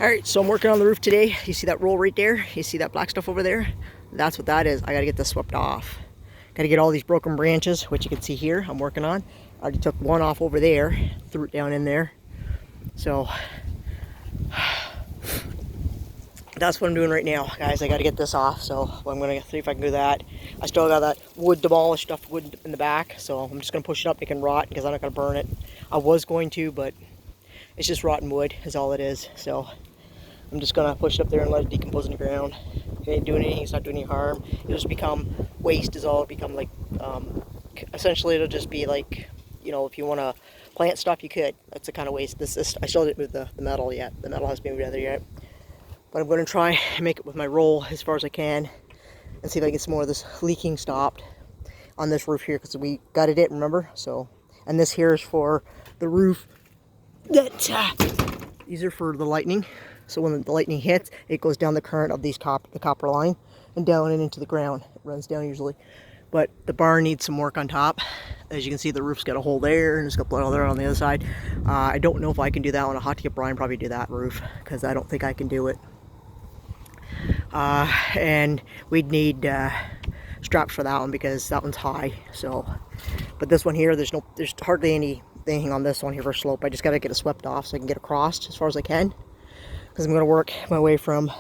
Alright, so I'm working on the roof today. You see that roll right there? You see that black stuff over there? That's what that is. I gotta get this swept off. Gotta get all these broken branches, which you can see here, I'm working on. I already took one off over there, threw it down in there. So, that's what I'm doing right now, guys. I gotta get this off, so I'm gonna see if I can do that. I still got that wood demolished stuff, wood in the back, so I'm just gonna push it up, it can rot, because I'm not gonna burn it. I was going to, but it's just rotten wood, is all it is, so I'm just gonna push it up there and let it decompose in the ground. It ain't doing anything, it's not doing any harm. It'll just become waste is all. It'll become like, essentially it'll just be like, you know, if you wanna plant stuff, you could. That's the kind of waste. This I still didn't move the metal yet. The metal hasn't been moved out of there yet. But I'm gonna try and make it with my roll as far as I can and see if I can get some more of this leaking stopped on this roof here, because we gutted it, remember? So, and this here is for the roof that, these are for the lightning. So when the lightning hits, it goes down the current of these the copper line and down and into the ground. It runs down usually. But the barn needs some work on top. As you can see, the roof's got a hole there and it's got blood all there on the other side. I don't know if I can do that one. I'll have to get Brian probably do that roof, because I don't think I can do it. And we'd need straps for that one, because that one's high. So, but this one here, there's hardly anything on this one here for slope. I just gotta get it swept off so I can get across as far as I can, because I'm gonna work my way from.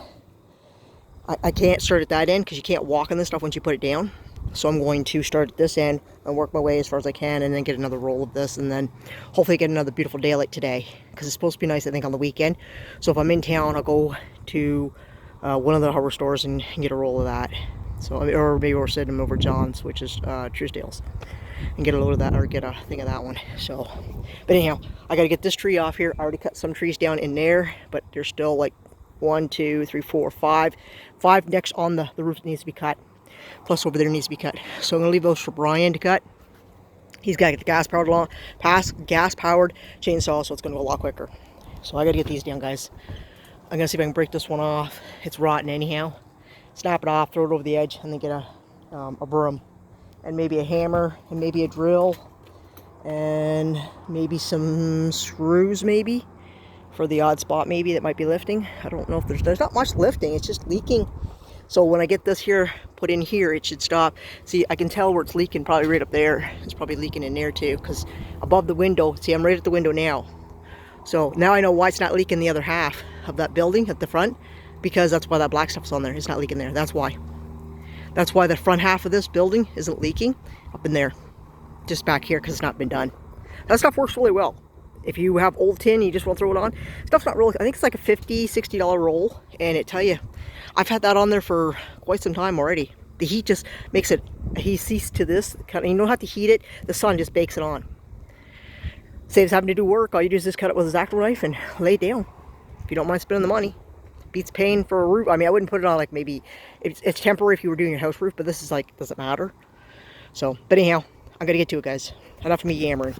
I can't start at that end because you can't walk on this stuff once you put it down. So I'm going to start at this end and work my way as far as I can, and then get another roll of this, and then hopefully get another beautiful daylight today, because it's supposed to be nice, I think, on the weekend. So if I'm in town, I'll go to one of the hardware stores and get a roll of that. So, or maybe we're sending them over John's, which is Truesdale's, and get a load of that, or get a thing of that one. So, but anyhow, I got to get this tree off here. I already cut some trees down in there, but there's still like 1, 2, 3, 4, 5 necks on the roof that needs to be cut. Plus over there needs to be cut. So I'm gonna leave those for Brian to cut. He's got the gas powered chainsaw, so it's gonna go a lot quicker. So I gotta get these down, guys. I'm gonna see if I can break this one off. It's rotten anyhow. Snap it off, throw it over the edge, and then get a broom, and maybe a hammer, and maybe a drill, and maybe some screws, maybe for the odd spot maybe that might be lifting. I don't know if there's not much lifting. It's just leaking. So when I get this here put in here, it should stop. See, I can tell where it's leaking, probably right up there. It's probably leaking in there too, because above the window, see, I'm right at the window now. So now I know why it's not leaking the other half of that building at the front, because that's why that black stuff's on there. It's not leaking there. That's why. That's why the front half of this building isn't leaking up in there, just back here, because it's not been done. That stuff works really well. If you have old tin, you just want to throw it on. Stuff's not really, I think it's like a $50, $60 roll, and it tell you, I've had that on there for quite some time already. The heat just makes it, he sees to this, you don't have to heat it, the sun just bakes it on. Saves having to do work. All you do is just cut it with a X-Acto knife and lay it down. If you don't mind spending the money. Beats paying for a roof. I mean, I wouldn't put it on like maybe, it's temporary if you were doing your house roof, but this is like, doesn't matter. So, but anyhow, I'm gonna get to it, guys. Enough of me yammering.